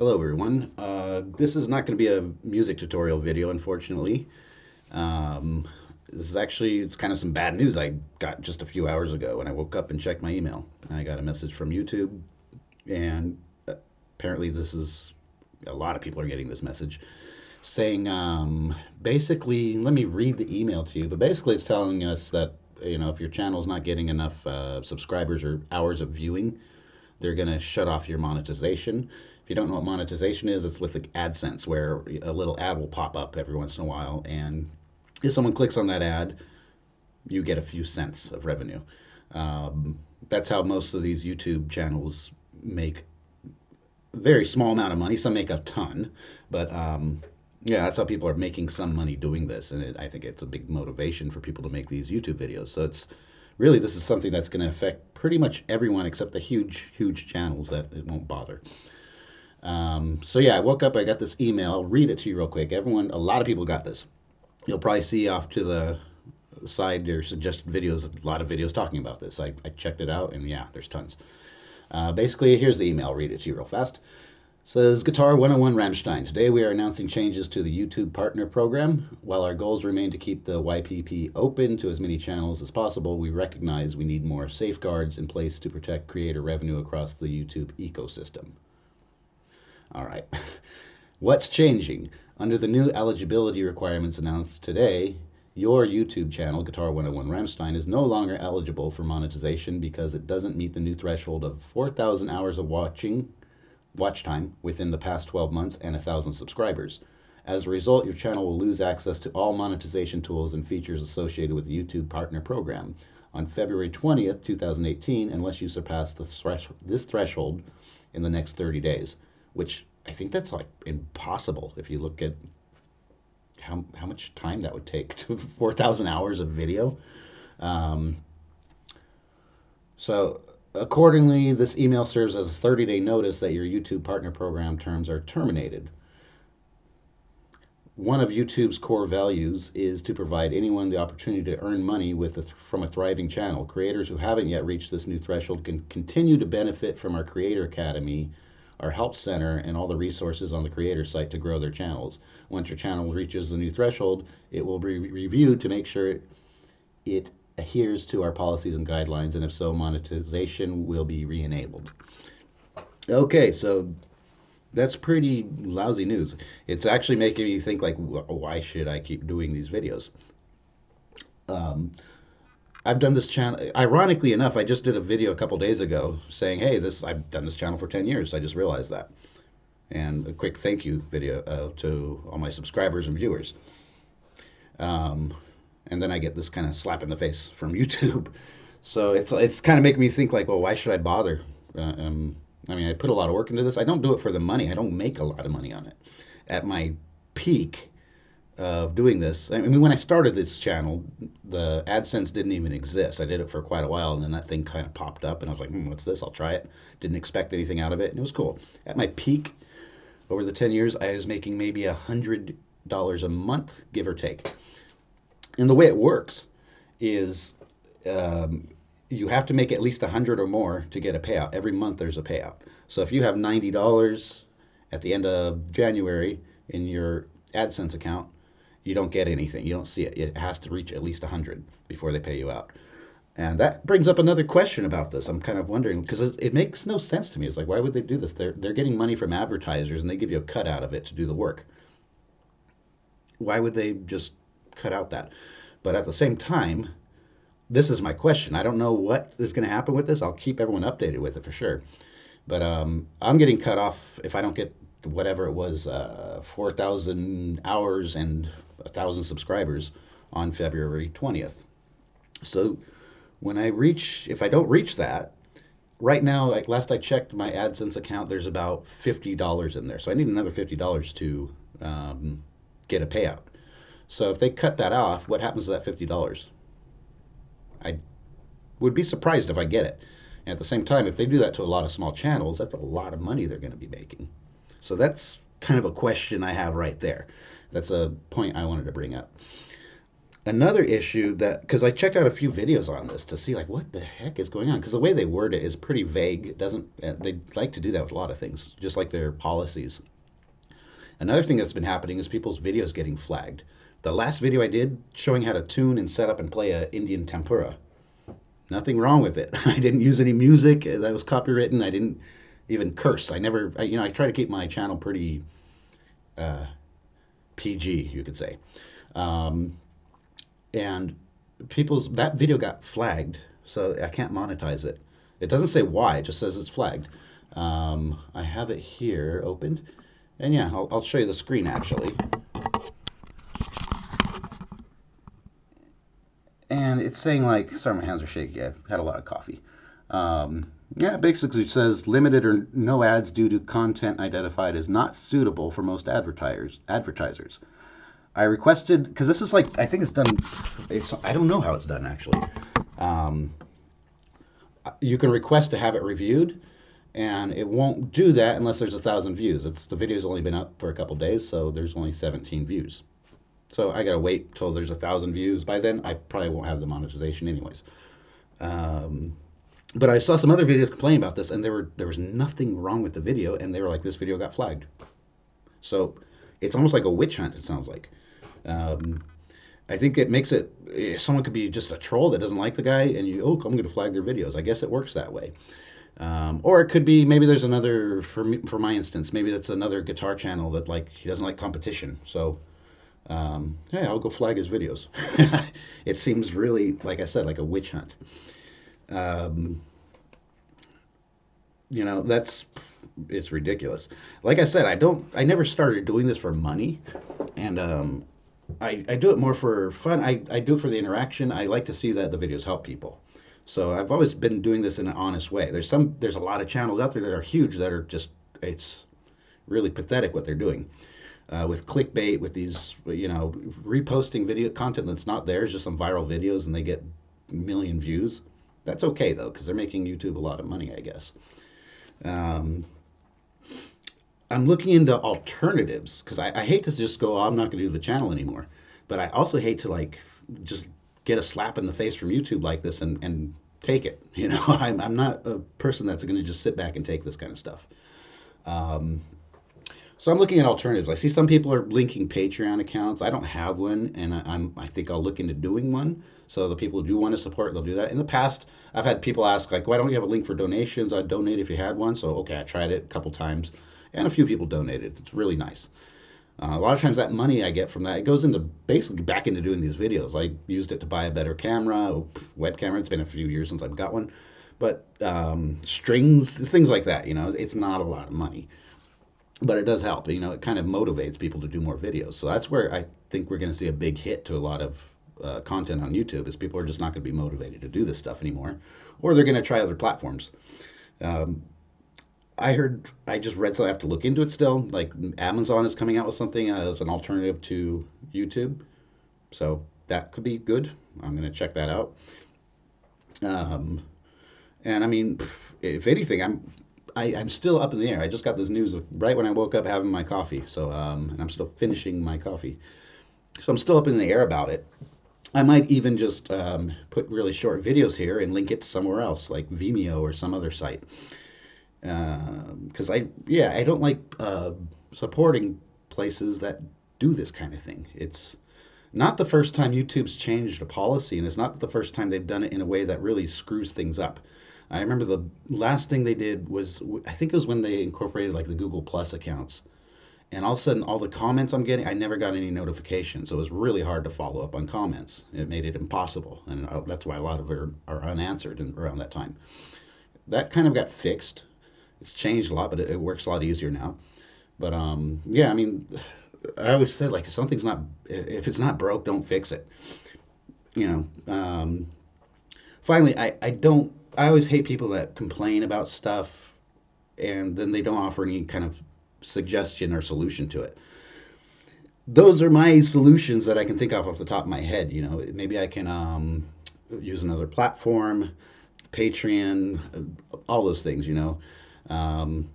Hello everyone. This is not going to be a music tutorial video, unfortunately. Um, this is actually, it's kind of some bad news I got just a few hours ago when I woke up and checked my email. I got a message from YouTube, and apparently this is, a lot of people are getting this message, saying, basically, let me read the email to you, but basically it's telling us that, if your channel's not getting enough subscribers or hours of viewing, they're going to shut off your monetization. If you don't know what monetization is, it's with the AdSense, where a little ad will pop up every once in a while, and if someone clicks on that ad, you get a few cents of revenue. That's how most of these YouTube channels make a very small amount of money. Some make a ton, but yeah, that's how people are making some money doing this, and I think it's a big motivation for people to make these YouTube videos. So it's really, this is something that's going to affect pretty much everyone except the huge channels that it won't bother. So yeah, I woke up, I got this email. I'll read it to you real quick. A lot of people got this. You'll probably see off to the side their suggested videos, a lot of videos talking about this. I checked it out, and yeah, there's tons. Basically, here's the email. I'll read it to you real fast. It says, Guitar 101 Rammstein. Today we are announcing changes to the YouTube Partner Program. While our goals remain to keep the YPP open to as many channels as possible, we recognize we need more safeguards in place to protect creator revenue across the YouTube ecosystem. All right. What's changing? Under the new eligibility requirements announced today, your YouTube channel, Guitar 101 Rammstein, is no longer eligible for monetization because it doesn't meet the new threshold of 4,000 hours of watch time within the past 12 months and 1,000 subscribers. As a result, your channel will lose access to all monetization tools and features associated with the YouTube Partner Program on February 20th, 2018, unless you surpass this threshold in the next 30 days. Which I think that's like impossible if you look at how much time that would take to 4,000 hours of video. So accordingly, this email serves as a 30-day notice that your YouTube Partner Program terms are terminated. One of YouTube's core values is to provide anyone the opportunity to earn money from a thriving channel. Creators who haven't yet reached this new threshold can continue to benefit from our Creator Academy, our help center, and all the resources on the creator site to grow their channels. Once your channel reaches the new threshold, it will be reviewed to make sure it adheres to our policies and guidelines, and if so, monetization will be re-enabled. Okay, so that's pretty lousy news. It's actually making me think, like, why should I keep doing these videos? I've done this channel. Ironically enough, I just did a video a couple days ago saying, "Hey, I've done this channel for 10 years." I just realized that, and a quick thank you video to all my subscribers and viewers. And then I get this kind of slap in the face from YouTube. So it's kind of making me think, like, well, why should I bother? I mean, I put a lot of work into this. I don't do it for the money. I don't make a lot of money on it. At my peak of doing this, I mean, when I started this channel, the AdSense didn't even exist. I did it for quite a while, and then that thing kind of popped up, and I was like, what's this? I'll try it. Didn't expect anything out of it, and it was cool. At my peak, over the 10 years, I was making maybe $100 a month, give or take. And the way it works is you have to make at least 100 or more to get a payout. Every month there's a payout. So if you have $90 at the end of January in your AdSense account, you don't get anything. You don't see it. It has to reach at least 100 before they pay you out. And that brings up another question about this. I'm kind of wondering, because it makes no sense to me. It's like, why would they do this? They're getting money from advertisers, and they give you a cut out of it to do the work. Why would they just cut out that? But at the same time, this is my question. I don't know what is going to happen with this. I'll keep everyone updated with it for sure. But I'm getting cut off if I don't get whatever it was, 4,000 hours and 1,000 subscribers on February 20th. So if I don't reach that, right now, like last I checked my AdSense account, there's about $50 in there. So I need another $50 to get a payout. So if they cut that off, what happens to that $50? I would be surprised if I get it. And at the same time, if they do that to a lot of small channels, that's a lot of money they're going to be making. So that's kind of a question I have right there. That's a point I wanted to bring up. Another issue that, because I checked out a few videos on this to see like what the heck is going on, because the way they word it is pretty vague. It doesn't, they like to do that with a lot of things, just like their policies. Another thing that's been happening is people's videos getting flagged. The last video I did showing how to tune and set up and play a Indian tempura. Nothing wrong with it. I didn't use any music that was copywritten. I didn't even curse. I try to keep my channel pretty uh, PG, you could say. Um, and that video got flagged, so I can't monetize it. It doesn't say why, it just says it's flagged. I have it here opened, and yeah, I'll show you the screen actually. And it's saying like, sorry, my hands are shaky. I've had a lot of coffee. Yeah, basically it says limited or no ads due to content identified as not suitable for most advertisers. I requested, because this is like, I think it's done, I don't know how it's done actually. You can request to have it reviewed, and it won't do that unless there's 1,000 views. The video's only been up for a couple days, so there's only 17 views. So I gotta wait till there's 1,000 views. By then, I probably won't have the monetization anyways. But I saw some other videos complaining about this, and there was nothing wrong with the video, and they were like, this video got flagged. So it's almost like a witch hunt, it sounds like. I think it makes it, someone could be just a troll that doesn't like the guy, and I'm going to flag their videos. I guess it works that way. Or it could be, maybe there's another, for my instance, maybe that's another guitar channel that like, he doesn't like competition. So, yeah, I'll go flag his videos. It seems really, like I said, like a witch hunt. It's ridiculous. Like I said, I never started doing this for money, and I do it more for fun. I do it for the interaction. I like to see that the videos help people. So I've always been doing this in an honest way. There's a lot of channels out there that are huge that are just, it's really pathetic what they're doing. With clickbait, with these, reposting video content that's not theirs, just some viral videos, and they get a million views. That's okay though, because they're making YouTube a lot of money, I guess. I'm looking into alternatives, because I hate to just go, I'm not going to do the channel anymore. But I also hate to like just get a slap in the face from YouTube like this and take it. I'm not a person that's going to just sit back and take this kind of stuff. So I'm looking at alternatives. I see some people are linking Patreon accounts. I don't have one, and I think I'll look into doing one. So the people who do want to support, they'll do that. In the past, I've had people ask like, why don't you have a link for donations? I'd donate if you had one. So okay, I tried it a couple times, and a few people donated. It's really nice. A lot of times that money I get from that, it goes into basically back into doing these videos. I used it to buy a better camera, web camera. It's been a few years since I've got one, but strings, things like that. It's not a lot of money. But it does help. It kind of motivates people to do more videos. So that's where I think we're going to see a big hit to a lot of content on YouTube, is people are just not going to be motivated to do this stuff anymore, or they're going to try other platforms. I just read, so I have to look into it still. Like Amazon is coming out with something as an alternative to YouTube, so that could be good. I'm going to check that out. And I mean, if anything, I'm still up in the air. I just got this news right when I woke up having my coffee. So, and I'm still finishing my coffee. So I'm still up in the air about it. I might even just put really short videos here and link it to somewhere else, like Vimeo or some other site. Because I don't like supporting places that do this kind of thing. It's not the first time YouTube's changed a policy, and it's not the first time they've done it in a way that really screws things up. I remember the last thing they did was, I think it was when they incorporated like the Google Plus accounts. And all of a sudden, all the comments I'm getting, I never got any notifications. So it was really hard to follow up on comments. It made it impossible. And that's why a lot of it are unanswered around that time. That kind of got fixed. It's changed a lot, but it works a lot easier now. But yeah, I mean, I always said, like, if it's not broke, don't fix it. Finally, I always hate people that complain about stuff and then they don't offer any kind of suggestion or solution to it. Those are my solutions that I can think of off the top of my head. Maybe I can use another platform, Patreon, all those things. I'm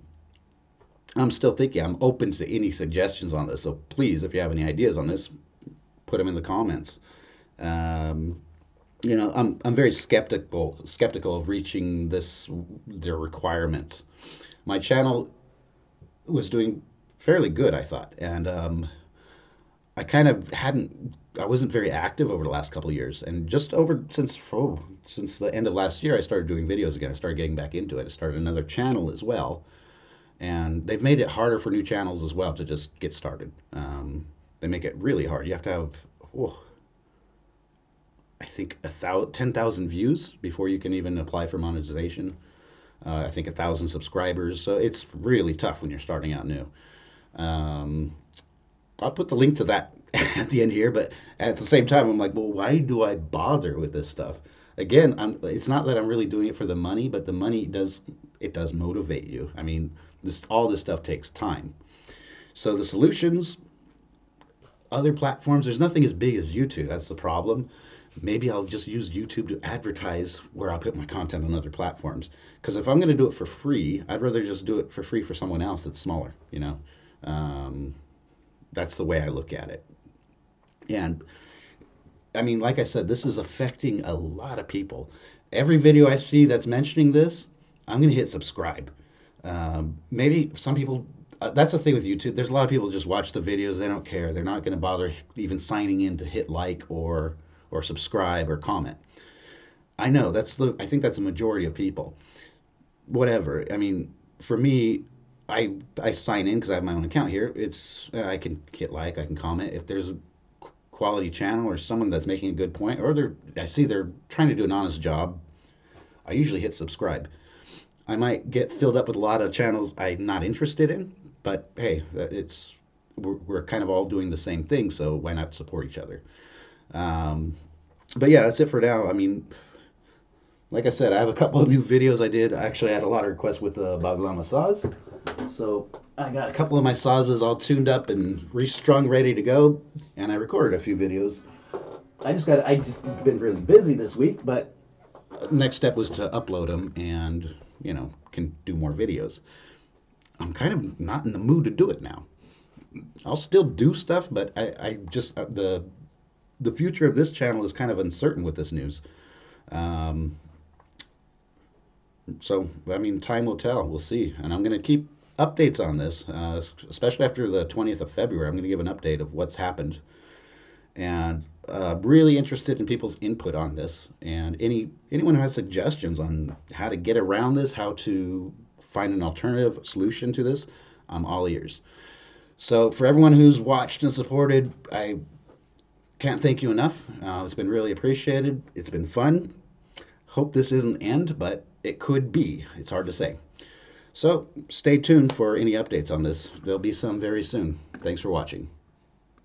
still thinking. I'm open to any suggestions on this. So please, if you have any ideas on this, put them in the comments. Um, I'm very skeptical of reaching their requirements. My channel was doing fairly good, I thought, and I kind of hadn't. I wasn't very active over the last couple of years, and just over since the end of last year, I started doing videos again. I started getting back into it. I started another channel as well, and they've made it harder for new channels as well to just get started. They make it really hard. You have to have, oh, I think 10,000 views before you can even apply for monetization. I think 1,000 subscribers. So it's really tough when you're starting out new. Um, I'll put the link to that at the end here, but at the same time, I'm like, well, why do I bother with this stuff? Again, it's not that I'm really doing it for the money, but the money does motivate you. I mean, all this stuff takes time. So the solutions, other platforms, there's nothing as big as YouTube. That's the problem. Maybe I'll just use YouTube to advertise where I'll put my content on other platforms. Because if I'm going to do it for free, I'd rather just do it for free for someone else that's smaller. Um, that's the way I look at it. And I mean, like I said, this is affecting a lot of people. Every video I see that's mentioning this, I'm going to hit subscribe. Maybe some people, that's the thing with YouTube. There's a lot of people just watch the videos. They don't care. They're not going to bother even signing in to hit like or subscribe or comment. I know I think that's the majority of people. Whatever. I mean, for me, I sign in because I have my own account here. I can hit like, I can comment if there's a quality channel or someone that's making a good point, or I see they're trying to do an honest job. I usually hit subscribe. I might get filled up with a lot of channels I'm not interested in, but hey, we're kind of all doing the same thing, so why not support each other? Um, but yeah, that's it for now. I mean, like I said, I have a couple of new videos I did. I actually had a lot of requests with the Baglama saws. So I got a couple of my sawzes all tuned up and restrung, ready to go, and I recorded a few videos. I just been really busy this week, but next step was to upload them and, can do more videos. I'm kind of not in the mood to do it now. I'll still do stuff, but I just the future of this channel is kind of uncertain with this news. Um, so, I mean, time will tell. We'll see. And I'm going to keep updates on this, especially after the 20th of February. I'm going to give an update of what's happened. And really interested in people's input on this. And anyone who has suggestions on how to get around this, how to find an alternative solution to this, I'm all ears. So for everyone who's watched and supported, I can't thank you enough. It's been really appreciated. It's been fun. Hope this isn't the end, but it could be. It's hard to say. So stay tuned for any updates on this. There'll be some very soon. Thanks for watching.